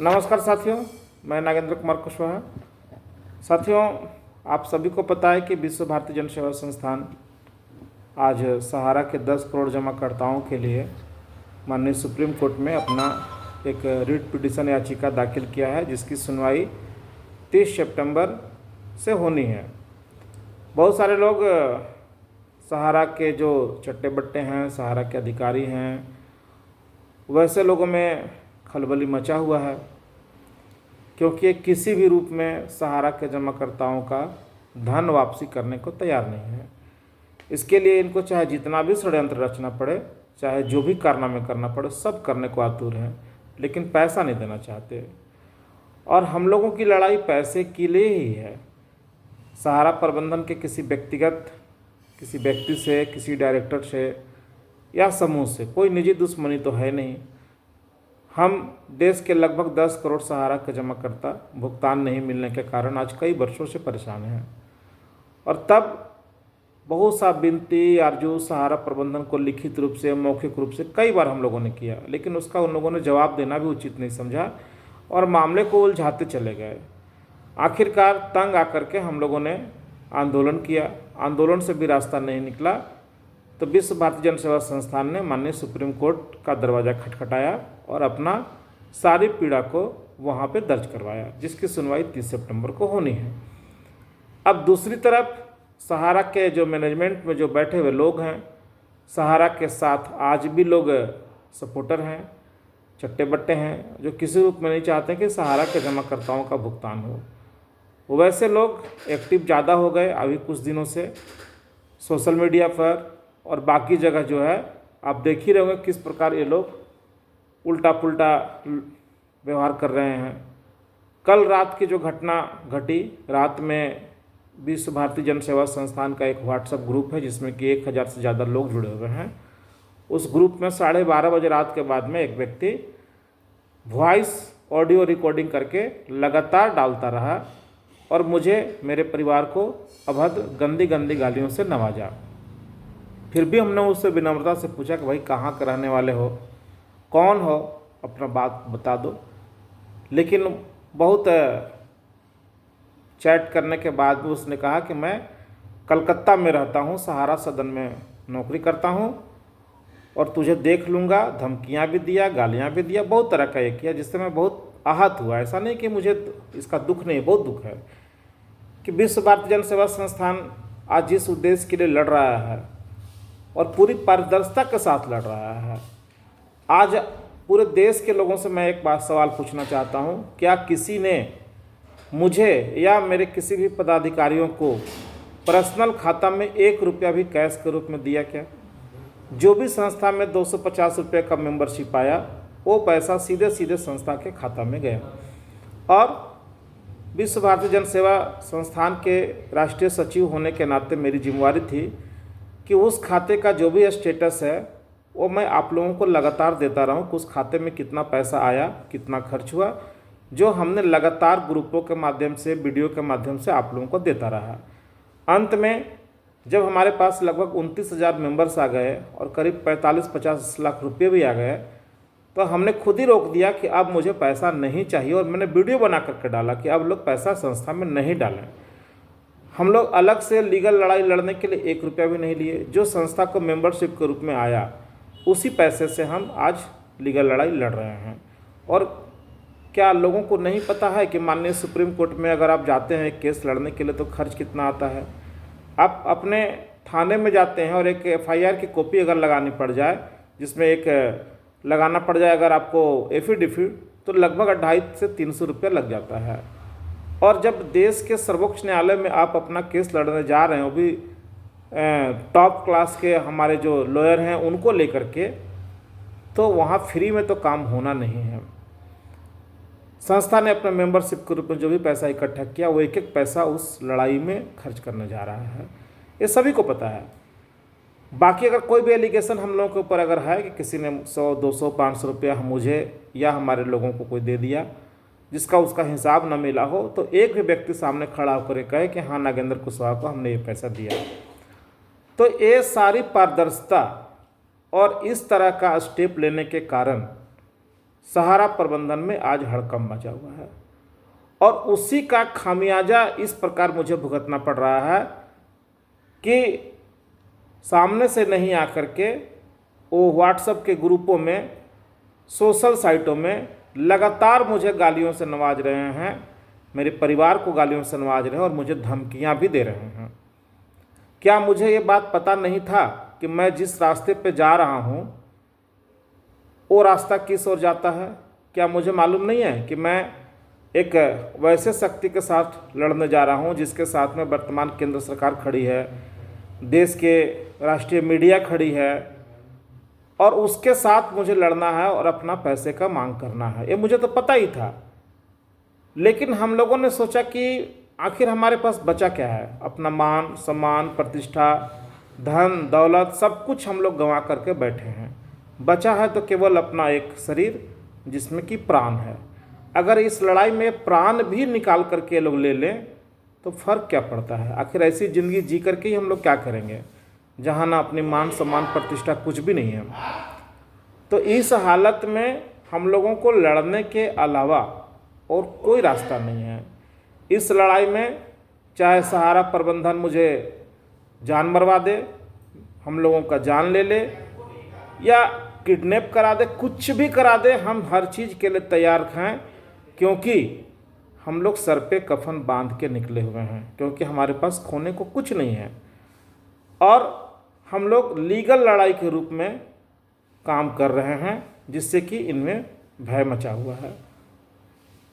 नमस्कार साथियों, मैं नागेंद्र कुमार कुशवाहा। साथियों, आप सभी को पता है कि विश्व भारती जन सेवा संस्थान आज सहारा के 10 करोड़ जमाकर्ताओं के लिए माननीय सुप्रीम कोर्ट में अपना एक रिट पिटीशन याचिका दाखिल किया है, जिसकी सुनवाई 30 सितंबर से होनी है। बहुत सारे लोग सहारा के जो चट्टे बट्टे हैं, सहारा के अधिकारी हैं, वैसे लोगों में खलबली मचा हुआ है, क्योंकि ये किसी भी रूप में सहारा के जमाकर्ताओं का धन वापसी करने को तैयार नहीं है। इसके लिए इनको चाहे जितना भी षड्यंत्र रचना पड़े, चाहे जो भी कारनामे करना पड़े, सब करने को आतुर हैं, लेकिन पैसा नहीं देना चाहते। और हम लोगों की लड़ाई पैसे के लिए ही है। सहारा प्रबंधन के किसी व्यक्ति से, किसी डायरेक्टर से या समूह से कोई निजी दुश्मनी तो है नहीं। हम देश के लगभग 10 करोड़ सहारा के जमाकर्ता भुगतान नहीं मिलने के कारण आज कई वर्षों से परेशान हैं। और तब बहुत सा विनती आरजू सहारा प्रबंधन को लिखित रूप से, मौखिक रूप से कई बार हम लोगों ने किया, लेकिन उसका उन लोगों ने जवाब देना भी उचित नहीं समझा और मामले को उलझाते चले गए। आखिरकार तंग आकर के हम लोगों ने आंदोलन किया। आंदोलन से भी रास्ता नहीं निकला तो विश्व भारती जन सेवा संस्थान ने माननीय सुप्रीम कोर्ट का दरवाज़ा खटखटाया और अपना सारी पीड़ा को वहाँ पे दर्ज करवाया, जिसकी सुनवाई 30 सितंबर को होनी है। अब दूसरी तरफ सहारा के जो मैनेजमेंट में जो बैठे हुए लोग हैं, सहारा के साथ आज भी लोग सपोर्टर हैं, चट्टे बट्टे हैं, जो किसी रूप में नहीं चाहते कि सहारा के जमाकर्ताओं का भुगतान हो। वैसे लोग एक्टिव ज़्यादा हो गए अभी कुछ दिनों से सोशल मीडिया पर और बाकी जगह जो है। आप देख ही रहे होंगे किस प्रकार ये लोग उल्टा पुल्टा व्यवहार कर रहे हैं। कल रात की जो घटना घटी, रात में विश्व भारती जन सेवा संस्थान का एक व्हाट्सएप ग्रुप है जिसमें कि 1000 से ज़्यादा लोग जुड़े हुए हैं। उस ग्रुप में 12:30 बजे रात के बाद में एक व्यक्ति वॉइस ऑडियो रिकॉर्डिंग करके लगातार डालता रहा और मुझे, मेरे परिवार को अभद्र गंदी गंदी गालियों से नवाजा। फिर भी हमने उससे विनम्रता से पूछा कि भाई कहाँ के रहने वाले हो, कौन हो, अपना बात बता दो। लेकिन बहुत चैट करने के बाद भी उसने कहा कि मैं कलकत्ता में रहता हूँ, सहारा सदन में नौकरी करता हूँ और तुझे देख लूँगा। धमकियाँ भी दिया, गालियाँ भी दिया, बहुत तरह का ये किया, जिससे मैं बहुत आहत हुआ। ऐसा नहीं कि मुझे इसका दुख नहीं, बहुत दुख है कि विश्व भारती जन सेवा संस्थान आज जिस उद्देश्य के लिए लड़ रहा है और पूरी पारदर्शिता के साथ लड़ रहा है, आज पूरे देश के लोगों से मैं एक बात सवाल पूछना चाहता हूँ, क्या किसी ने मुझे या मेरे किसी भी पदाधिकारियों को पर्सनल खाता में 1 रुपया भी कैश के रूप में दिया क्या? जो भी संस्था में 250 रुपये का मेंबरशिप आया, वो पैसा सीधे सीधे संस्था के खाता में गया। और विश्व भारती जन सेवा संस्थान के राष्ट्रीय सचिव होने के नाते मेरी जिम्मेवारी थी कि उस खाते का जो भी स्टेटस है वो मैं आप लोगों को लगातार देता रहूं कि उस खाते में कितना पैसा आया, कितना खर्च हुआ, जो हमने लगातार ग्रुपों के माध्यम से, वीडियो के माध्यम से आप लोगों को देता रहा। अंत में जब हमारे पास लगभग 29,000 मेंबर्स आ गए और करीब 45-50 लाख रुपये भी आ गए, तो हमने खुद ही रोक दिया कि अब मुझे पैसा नहीं चाहिए और मैंने वीडियो बना करके डाला कि अब लोग पैसा संस्था में नहीं डालें। हम लोग अलग से लीगल लड़ाई लड़ने के लिए 1 रुपया भी नहीं लिए। जो संस्था को मेंबरशिप के रूप में आया, उसी पैसे से हम आज लीगल लड़ाई लड़ रहे हैं। और क्या लोगों को नहीं पता है कि माननीय सुप्रीम कोर्ट में अगर आप जाते हैं एक केस लड़ने के लिए तो खर्च कितना आता है? आप अपने थाने में जाते हैं और एक FIR की कॉपी अगर लगानी पड़ जाए, जिसमें एक लगाना पड़ जाए अगर आपको एफिडेविट, तो लगभग 250 से 300 रुपया लग जाता है। और जब देश के सर्वोच्च न्यायालय में आप अपना केस लड़ने जा रहे हैं, वो भी टॉप क्लास के हमारे जो लॉयर हैं उनको लेकर के, तो वहाँ फ्री में तो काम होना नहीं है। संस्था ने अपने मेंबरशिप के रूप में जो भी पैसा इकट्ठा किया, वो एक एक पैसा उस लड़ाई में खर्च करने जा रहा है। ये सभी को पता है। बाकी अगर कोई भी एलिगेशन हम लोगों के ऊपर अगर है कि किसी ने 100, 200, 500 रुपया मुझे या हमारे लोगों को कोई दे दिया जिसका उसका हिसाब न मिला हो, तो एक भी व्यक्ति सामने खड़ा होकर कहे कि हाँ नागेंद्र कुशवाहा को हमने ये पैसा दिया, तो ये सारी पारदर्शिता और इस तरह का स्टेप लेने के कारण सहारा प्रबंधन में आज हड़कंप मचा हुआ है और उसी का खामियाजा इस प्रकार मुझे भुगतना पड़ रहा है कि सामने से नहीं आकर के वो व्हाट्सएप के ग्रुपों में, सोशल साइटों में लगातार मुझे गालियों से नवाज रहे हैं, मेरे परिवार को गालियों से नवाज रहे हैं और मुझे धमकियां भी दे रहे हैं। क्या मुझे ये बात पता नहीं था कि मैं जिस रास्ते पे जा रहा हूँ वो रास्ता किस ओर जाता है? क्या मुझे मालूम नहीं है कि मैं एक वैसे शक्ति के साथ लड़ने जा रहा हूँ जिसके साथ में वर्तमान केंद्र सरकार खड़ी है, देश के राष्ट्रीय मीडिया खड़ी है और उसके साथ मुझे लड़ना है और अपना पैसे का मांग करना है। ये मुझे तो पता ही था, लेकिन हम लोगों ने सोचा कि आखिर हमारे पास बचा क्या है? अपना मान सम्मान, प्रतिष्ठा, धन दौलत सब कुछ हम लोग गंवा करके बैठे हैं। बचा है तो केवल अपना एक शरीर जिसमें कि प्राण है। अगर इस लड़ाई में प्राण भी निकाल करके ये लोग ले लें तो फ़र्क क्या पड़ता है? आखिर ऐसी ज़िंदगी जी करके ही हम लोग क्या करेंगे जहाँ ना अपनी मान सम्मान प्रतिष्ठा कुछ भी नहीं है। तो इस हालत में हम लोगों को लड़ने के अलावा और कोई रास्ता नहीं है। इस लड़ाई में चाहे सहारा प्रबंधन मुझे जान मरवा दे, हम लोगों का जान ले ले या किडनैप करा दे, कुछ भी करा दे, हम हर चीज़ के लिए तैयार हैं, क्योंकि हम लोग सर पे कफन बांध के निकले हुए हैं, क्योंकि हमारे पास खोने को कुछ नहीं है और हम लोग लीगल लड़ाई के रूप में काम कर रहे हैं, जिससे कि इनमें भय मचा हुआ है।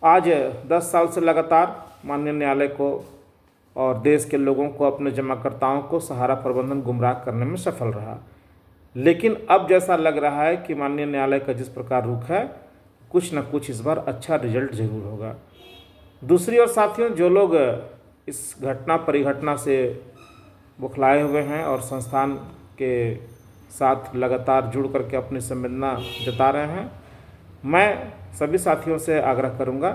आज 10 साल से लगातार माननीय न्यायालय को और देश के लोगों को, अपने जमाकर्ताओं को सहारा प्रबंधन गुमराह करने में सफल रहा, लेकिन अब जैसा लग रहा है कि माननीय न्यायालय का जिस प्रकार रुख है, कुछ न कुछ इस बार अच्छा रिजल्ट जरूर होगा। दूसरी ओर साथियों, जो लोग इस घटना परिघटना से बौखलाए हुए हैं और संस्थान के साथ लगातार जुड़ करके अपनी संवेदना जता रहे हैं, मैं सभी साथियों से आग्रह करूंगा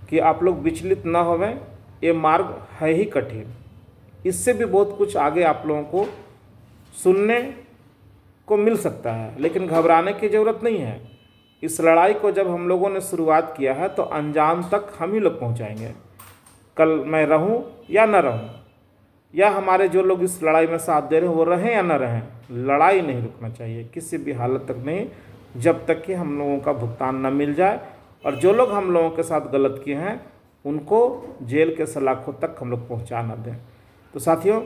कि आप लोग विचलित न होवें। ये मार्ग है ही कठिन, इससे भी बहुत कुछ आगे आप लोगों को सुनने को मिल सकता है, लेकिन घबराने की ज़रूरत नहीं है। इस लड़ाई को जब हम लोगों ने शुरुआत किया है तो अंजाम तक हम ही लोग पहुंचाएंगे। कल मैं रहूं या न रहूं, या हमारे जो लोग इस लड़ाई में साथ दे रहे हैं वो रहें या न रहें, लड़ाई नहीं रुकना चाहिए किसी भी हालत तक नहीं, जब तक कि हम लोगों का भुगतान न मिल जाए और जो लोग हम लोगों के साथ गलत किए हैं उनको जेल के सलाखों तक हम लोग पहुँचा न दें। तो साथियों,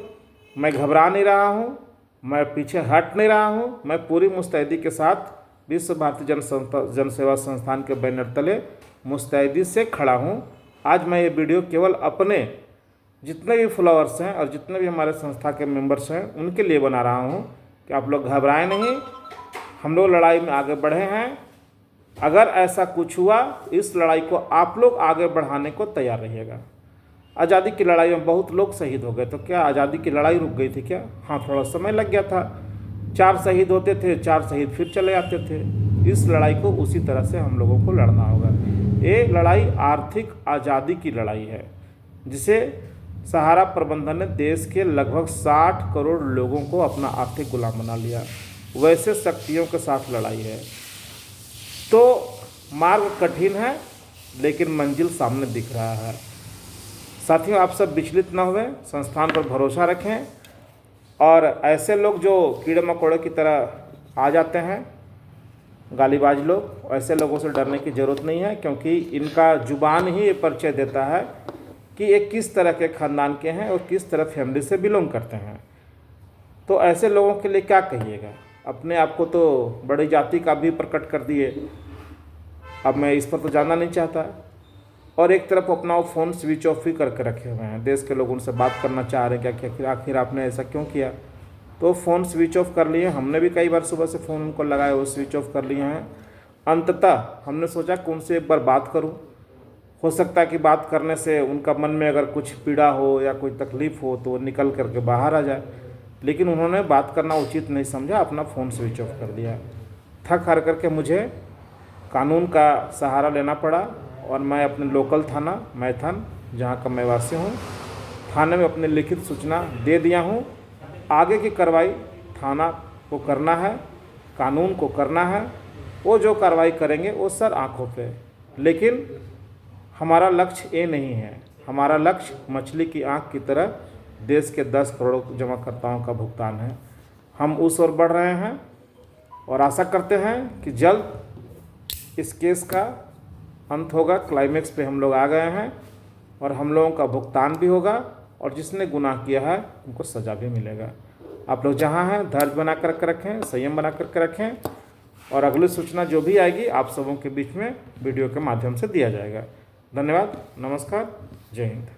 मैं घबरा नहीं रहा हूँ, मैं पीछे हट नहीं रहा हूँ, मैं पूरी मुस्तैदी के साथ विश्व भारती जन सेवा संस्थान के बैनर तले मुस्तैदी से खड़ा हूँ। आज मैं ये वीडियो केवल अपने जितने भी फॉलोअर्स हैं और जितने भी हमारे संस्था के मेंबर्स हैं उनके लिए बना रहा हूँ कि आप लोग घबराएं नहीं, हम लोग लड़ाई में आगे बढ़े हैं। अगर ऐसा कुछ हुआ, इस लड़ाई को आप लोग आगे बढ़ाने को तैयार रहिएगा। आज़ादी की लड़ाई में बहुत लोग शहीद हो गए, तो क्या आज़ादी की लड़ाई रुक गई थी क्या? हाँ, थोड़ा समय लग गया था, 4 शहीद होते थे, 4 शहीद फिर चले आते थे। इस लड़ाई को उसी तरह से हम लोगों को लड़ना होगा। ये लड़ाई आर्थिक आज़ादी की लड़ाई है, जिसे सहारा प्रबंधन ने देश के लगभग 60 करोड़ लोगों को अपना आर्थिक गुलाम बना लिया, वैसे शक्तियों के साथ लड़ाई है। तो मार्ग कठिन है, लेकिन मंजिल सामने दिख रहा है। साथियों, आप सब विचलित न हुए, संस्थान पर भरोसा रखें और ऐसे लोग जो कीड़े मकोड़े की तरह आ जाते हैं, गालीबाज लोग, ऐसे लोगों से डरने की ज़रूरत नहीं है, क्योंकि इनका जुबान ही ये परिचय देता है कि ये किस तरह के ख़ानदान के हैं और किस तरह फैमिली से बिलोंग करते हैं। तो ऐसे लोगों के लिए क्या कहिएगा? अपने आप को तो बड़ी जाति का भी प्रकट कर दिए। अब मैं इस पर तो जानना नहीं चाहता, और एक तरफ अपना वो फ़ोन स्विच ऑफ ही करके रखे हुए हैं। देश के लोग उनसे बात करना चाह रहे हैं कि आखिर आपने ऐसा क्यों किया, तो फ़ोन स्विच ऑफ कर लिए। हमने भी कई बार सुबह से फ़ोन उनको लगाए, वो स्विच ऑफ कर लिए हैं। अंततः हमने सोचा कि उनसे एक बार बात करूं, हो सकता है कि बात करने से उनका मन में अगर कुछ पीड़ा हो या कोई तकलीफ़ हो तो निकल करके बाहर आ जाए, लेकिन उन्होंने बात करना उचित नहीं समझा, अपना फ़ोन स्विच ऑफ कर दिया। थक हार करके मुझे कानून का सहारा लेना पड़ा और मैं अपने लोकल थाना मैथन, जहाँ का मैं वासी हूँ, थाने में अपनी लिखित सूचना दे दिया हूँ। आगे की कार्रवाई थाना को करना है, कानून को करना है वो जो कार्रवाई करेंगे वो सर आँखों पे। लेकिन हमारा लक्ष्य ये नहीं है, हमारा लक्ष्य मछली की आँख की तरह देश के 10 करोड़ जमाकर्ताओं का भुगतान है। हम उस ओर बढ़ रहे हैं और आशा करते हैं कि जल्द इस केस का अंत होगा। क्लाइमेक्स पे हम लोग आ गए हैं और हम लोगों का भुगतान भी होगा और जिसने गुनाह किया है उनको सज़ा भी मिलेगा। आप लोग जहाँ हैं धैर्य बना कर रखें, संयम बना कर रखें और अगली सूचना जो भी आएगी आप सबों के बीच में वीडियो के माध्यम से दिया जाएगा। धन्यवाद, नमस्कार, जय हिंद।